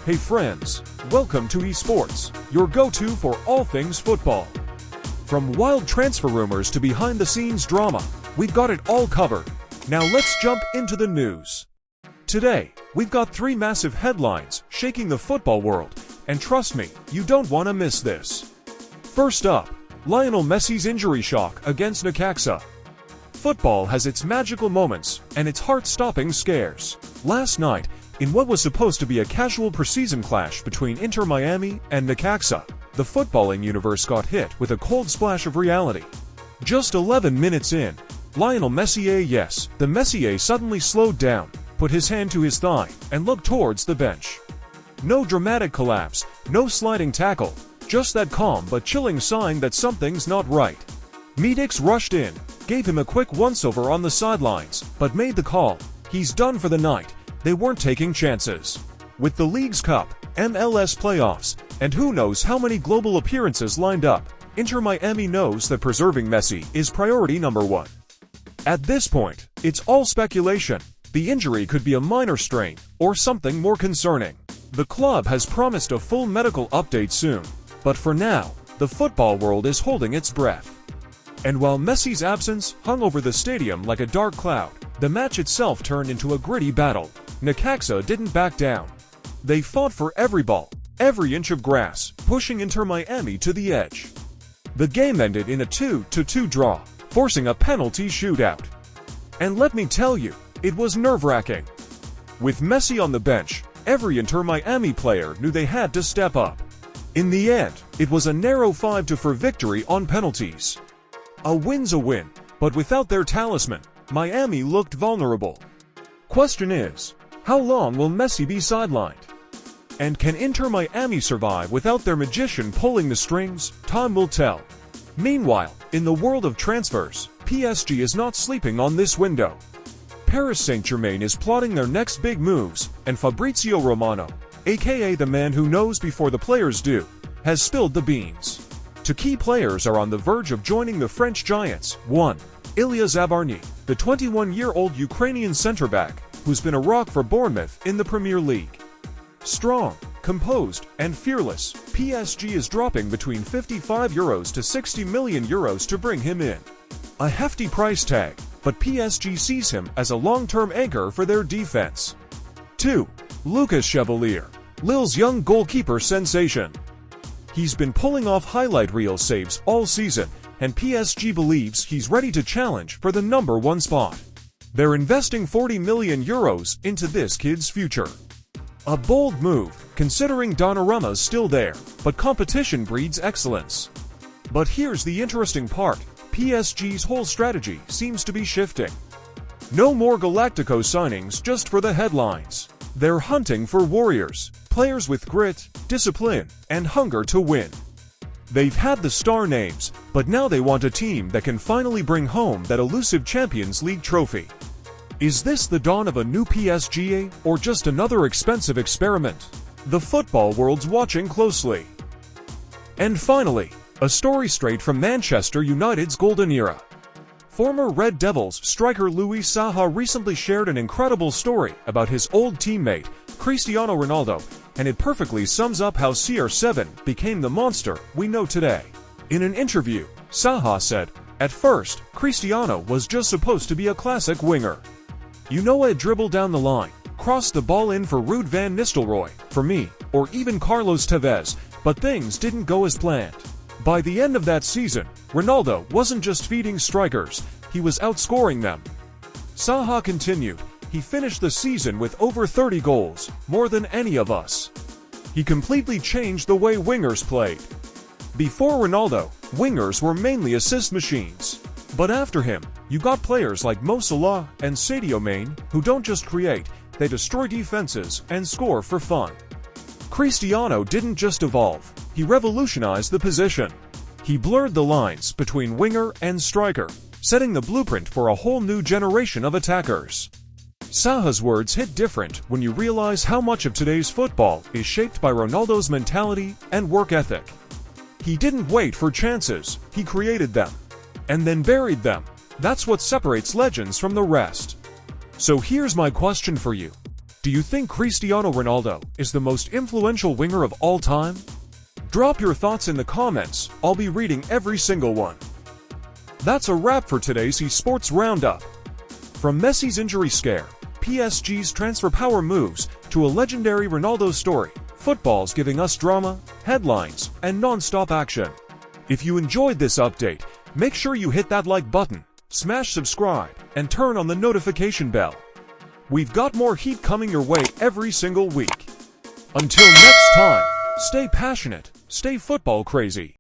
Hey friends, welcome to eSports, your go-to for all things football. From wild transfer rumors to behind-the-scenes drama, we've got it all covered. Now let's jump into the news. Today, we've got 3 massive headlines shaking the football world, and trust me, you don't want to miss this. First up, Lionel Messi's injury shock against Necaxa. Football has its magical moments and its heart-stopping scares. Last night, in what was supposed to be a casual preseason clash between Inter Miami and Necaxa, the footballing universe got hit with a cold splash of reality. Just 11 minutes in, Lionel Messi, the Messi suddenly slowed down, put his hand to his thigh, and looked towards the bench. No dramatic collapse, no sliding tackle, just that calm but chilling sign that something's not right. Medics rushed in, gave him a quick once-over on the sidelines, but made the call. He's done for the night. They weren't taking chances. With the League's Cup, MLS playoffs, and who knows how many global appearances lined up, Inter Miami knows that preserving Messi is priority number 1. At this point, it's all speculation. The injury could be a minor strain, or something more concerning. The club has promised a full medical update soon, but for now, the football world is holding its breath. And while Messi's absence hung over the stadium like a dark cloud, the match itself turned into a gritty battle. Necaxa didn't back down. They fought for every ball, every inch of grass, pushing Inter Miami to the edge. The game ended in a 2-2 draw, forcing a penalty shootout. And let me tell you, it was nerve-wracking. With Messi on the bench, every Inter Miami player knew they had to step up. In the end, it was a narrow 5-4 victory on penalties. A win's a win, but without their talisman, Miami looked vulnerable. Question is, how long will Messi be sidelined? And can Inter Miami survive without their magician pulling the strings? Time will tell. Meanwhile, in the world of transfers, PSG is not sleeping on this window. Paris Saint-Germain is plotting their next big moves, and Fabrizio Romano, aka the man who knows before the players do, has spilled the beans. 2 key players are on the verge of joining the French giants. 1. Illya Zabarnyi, the 21-year-old Ukrainian centre-back, who's been a rock for Bournemouth in the Premier League. Strong, composed, and fearless, PSG is dropping between €55 to €60 million to bring him in. A hefty price tag, but PSG sees him as a long-term anchor for their defense. 2. Lucas Chevalier, Lille's young goalkeeper sensation. He's been pulling off highlight reel saves all season, and PSG believes he's ready to challenge for the number 1 spot. They're investing €40 million into this kid's future. A bold move, considering Donnarumma's still there, but competition breeds excellence. But here's the interesting part, PSG's whole strategy seems to be shifting. No more Galactico signings just for the headlines. They're hunting for warriors, players with grit, discipline, and hunger to win. They've had the star names, but now they want a team that can finally bring home that elusive Champions League trophy. Is this the dawn of a new PSG, or just another expensive experiment? The football world's watching closely. And finally, a story straight from Manchester United's golden era. Former Red Devils striker Saha recently shared an incredible story about his old teammate, Cristiano Ronaldo, and it perfectly sums up how CR7 became the monster we know today. In an interview, Saha said, "At first, Cristiano was just supposed to be a classic winger. You know, I'd dribble down the line, cross the ball in for Ruud van Nistelrooy, for me, or even Carlos Tevez, but things didn't go as planned. By the end of that season, Ronaldo wasn't just feeding strikers, he was outscoring them." Saha continued, "He finished the season with over 30 goals, more than any of us. He completely changed the way wingers played. Before Ronaldo, wingers were mainly assist machines. But after him, you got players like Mo Salah and Sadio Mane, who don't just create, they destroy defenses and score for fun." Cristiano didn't just evolve, he revolutionized the position. He blurred the lines between winger and striker, setting the blueprint for a whole new generation of attackers. Saha's words hit different when you realize how much of today's football is shaped by Ronaldo's mentality and work ethic. He didn't wait for chances, he created them. And then buried them. That's what separates legends from the rest. So here's my question for you. Do you think Cristiano Ronaldo is the most influential winger of all time? Drop your thoughts in the comments, I'll be reading every single one. That's a wrap for today's eSports Roundup. From Messi's injury scare, PSG's transfer power moves, to a legendary Ronaldo story, football's giving us drama, headlines, and non-stop action. If you enjoyed this update, make sure you hit that like button, smash subscribe, and turn on the notification bell. We've got more heat coming your way every single week. Until next time, stay passionate, stay football crazy.